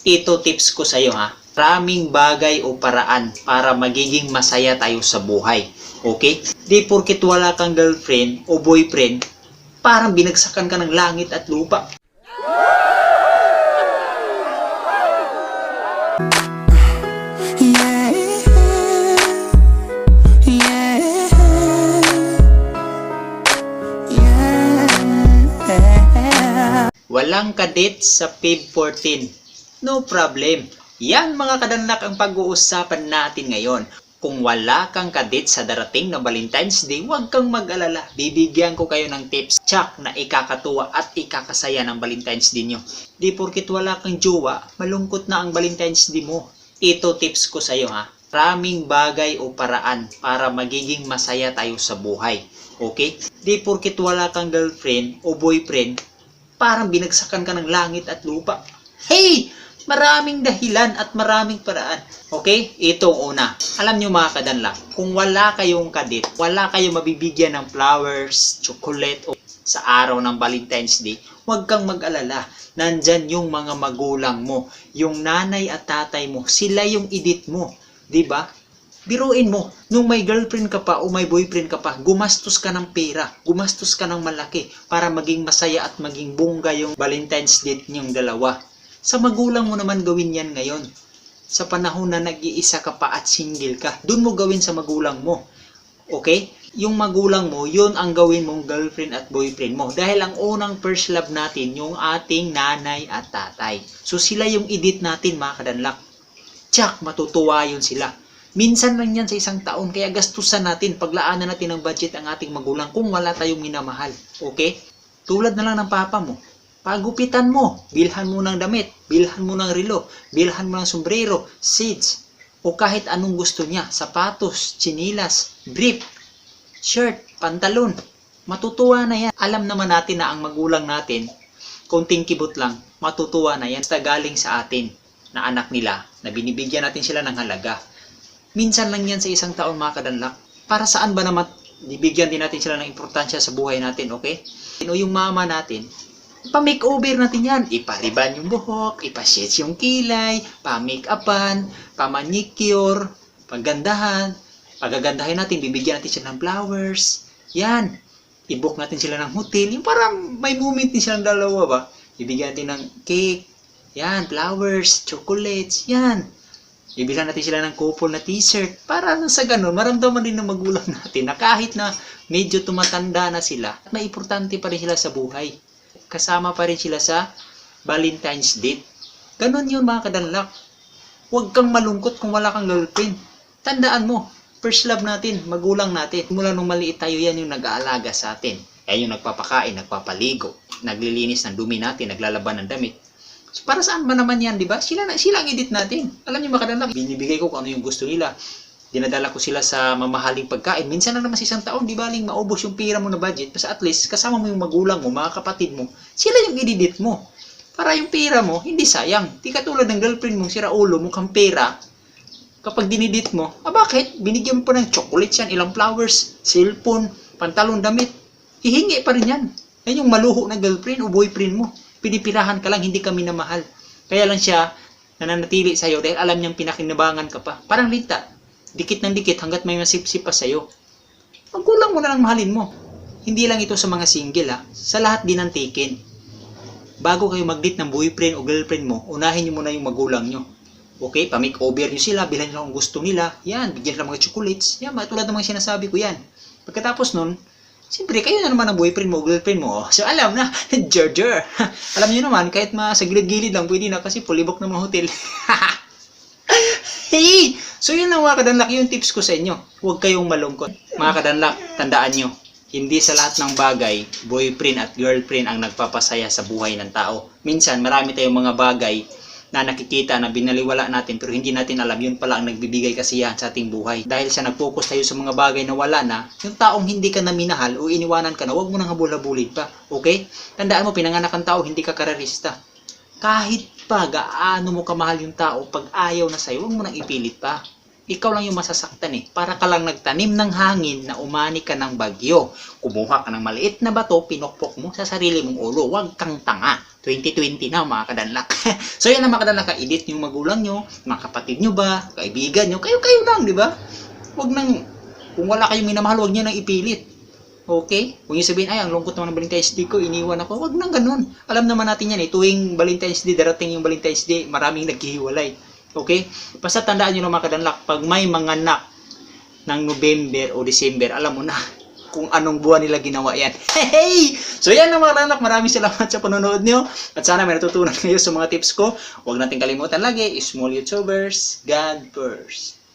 Ito tips ko sa iyo ha. Maraming bagay o paraan para magiging masaya tayo sa buhay. Okay? Di porket wala kang girlfriend o boyfriend, parang binagsakan ka ng langit at lupa. Walang kadit sa Feb 14. No problem. Yan mga kadanlak ang pag-uusapan natin ngayon. Kung wala kang kadit sa darating na Valentine's Day, huwag kang mag-alala. Bibigyan ko kayo ng tips tsak na ikakatuwa at ikakasaya ng Valentine's Day nyo. Di porkit wala kang jowa, malungkot na ang Valentine's Day mo. Ito tips ko sa iyo ha. Maraming bagay o paraan para magiging masaya tayo sa buhay. Okay? Di porkit wala kang girlfriend o boyfriend, parang binagsakan ka ng langit at lupa. Hey! Maraming dahilan at maraming paraan. Okay? Ito una. Alam nyo mga kadanlak, kung wala kayong kadit, wala kayong mabibigyan ng flowers, chocolate, o sa araw ng Valentine's Day, huwag kang mag-alala. Nandyan yung mga magulang mo, yung nanay at tatay mo, sila yung edit mo. Diba? Biruin mo, nung may girlfriend ka pa o may boyfriend ka pa, gumastos ka ng pera, gumastos ka ng malaki para maging masaya at maging bongga yung Valentine's Day niyong dalawa. Sa magulang mo naman gawin yan ngayon. Sa panahon na nag-iisa ka pa at single ka, dun mo gawin sa magulang mo. Okay? Yung magulang mo, yun ang gawin mong girlfriend at boyfriend mo. Dahil ang unang first love natin, yung ating nanay at tatay. So sila yung edit natin mga kadanlak. Tsak, matutuwa yun sila. Minsan lang yan sa isang taon, kaya gastusan natin, paglaanan natin ng budget ang ating magulang kung wala tayong minamahal. Okay? Tulad na lang ng papa mo. Pagupitan mo, bilhan mo ng damit, bilhan mo ng relo, bilhan mo ng sombrero, seeds, o kahit anong gusto niya, sapatos, chinilas, brief, shirt, pantalon. Matutuwa na yan. Alam naman natin na ang magulang natin, konting kibot lang, matutuwa na yan. Basta galing sa atin na anak nila, na binibigyan natin sila ng halaga. Minsan lang yan sa isang taon mga kadanlak. Para saan ba naman bibigyan din natin sila ng importansya sa buhay natin, okay? O yung mama natin, pa-makeover natin yan. Ipariban yung buhok, ipa-shades yung kilay, pa-make-upan, pa-manicure, paggandahan. Pagagandahin natin, bibigyan natin sila ng flowers. Yan. I-book natin sila ng hotel. Yung parang may moment din silang dalawa ba? Bibigyan natin ng cake. Yan, flowers, chocolates. Yan. Ibilan natin sila ng couple na t-shirt. Para sa ganun, maramdaman din ng magulang natin na kahit na medyo tumatanda na sila, may importante pa rin sila sa buhay. Kasama pa rin sila sa Valentine's Day. Ganon yun mga kadanlak. Huwag kang malungkot kung wala kang girlfriend. Tandaan mo, first love natin, magulang natin. Mula nung maliit tayo, yan yung nag-aalaga sa atin. Yan yung nagpapakain, nagpapaligo, naglilinis ng dumi natin, naglalaban ng damit. So, para saan ba naman yan, di ba? Sila ang edit natin. Alam niyo mga kadanlak, binibigay ko kung ano yung gusto nila. Dinadala ko sila sa mamahaling pagkain. Minsan lang naman sa isang taon, di baling maubos yung pera mo na budget. Basta at least, kasama mo yung magulang mo, mga kapatid mo, sila yung ididit mo. Para yung pera mo, hindi sayang. Di katulad ng girlfriend mo, sira ulo, mukhang pera. Kapag dinidit mo, bakit? Binigyan mo pa ng chocolates yan, ilang flowers, cellphone, pantalon, damit. Hihingi pa rin yan. Yan yung maluho na girlfriend o boyfriend mo. Pinipirahan ka lang, hindi ka minamahal. Kaya lang siya nananatili sa'yo dahil alam niyang pinakinabangan ka pa. Parang linta. Dikit ng dikit hanggat may masipsip pa sa'yo. Magulang mo na lang mahalin mo. Hindi lang ito sa mga single ha. Sa lahat din ng taken. Bago kayo mag-date ng boyfriend o girlfriend mo, unahin nyo muna yung magulang nyo. Okay? Pa-makeover nyo sila, bilhan nyo ang gusto nila. Yan, bigyan nila mga chocolates. Yan, tulad ng mga sinasabi ko yan. Pagkatapos nun, siyempre, kayo na naman ang boyfriend mo o girlfriend mo. So, alam na, Jar. Alam nyo naman, kahit sa gilid-gilid lang, pwede na kasi pulibok ng mga hotel. Hey! So yun lang mga kadanlak, yung tips ko sa inyo. Huwag kayong malungkot. Mga kadanlak, tandaan nyo, hindi sa lahat ng bagay, boyfriend at girlfriend ang nagpapasaya sa buhay ng tao. Minsan, marami tayong mga bagay na nakikita na binaliwala natin pero hindi natin alam, yun pala ang nagbibigay kasiyahan sa ating buhay. Dahil sa nag-focus tayo sa mga bagay na wala na, yung taong hindi ka na minahal o iniwanan ka na, huwag mo nang habol-habulin pa. Okay? Tandaan mo, pinanganak ang tao, hindi ka karerista. Kahit pa gaano mo kamahal yung tao, pag ayaw na sa'yo, huwag mo nang ipilit pa. ikaw lang yung masasaktan eh. Para ka lang nagtanim ng hangin na umani ka ng bagyo. Kumuha ka ng maliit na bato, pinokpok mo sa sarili mong ulo. Huwag kang tanga. 2020 na mga kadanlak. So yan ang mga kadanlak, ka-edit yung magulang nyo, mga kapatid nyo ba, kaibigan nyo, kayo-kayo lang, di ba? Huwag nang, kung wala kayong minamahal, huwag nyo nang ipilit. Okay? Kung yung sabihin, ay, ang lungkot naman ng Valentine's Day ko, iniwan ako, huwag nang ganun. Alam naman natin yan eh, tuwing Valentine's Day, darating yung Valentine's Day, maraming naghihiwalay. Okay? Basta tandaan nyo lang mga kadanlak, pag may mga anak ng November o December, alam mo na kung anong buwan nila ginawa yan. Hey! So yan ang mga kadanlak, maraming salamat sa panonood nyo. At sana may natutunan kayo sa mga tips ko. Huwag natin kalimutan lagi, small YouTubers, God first.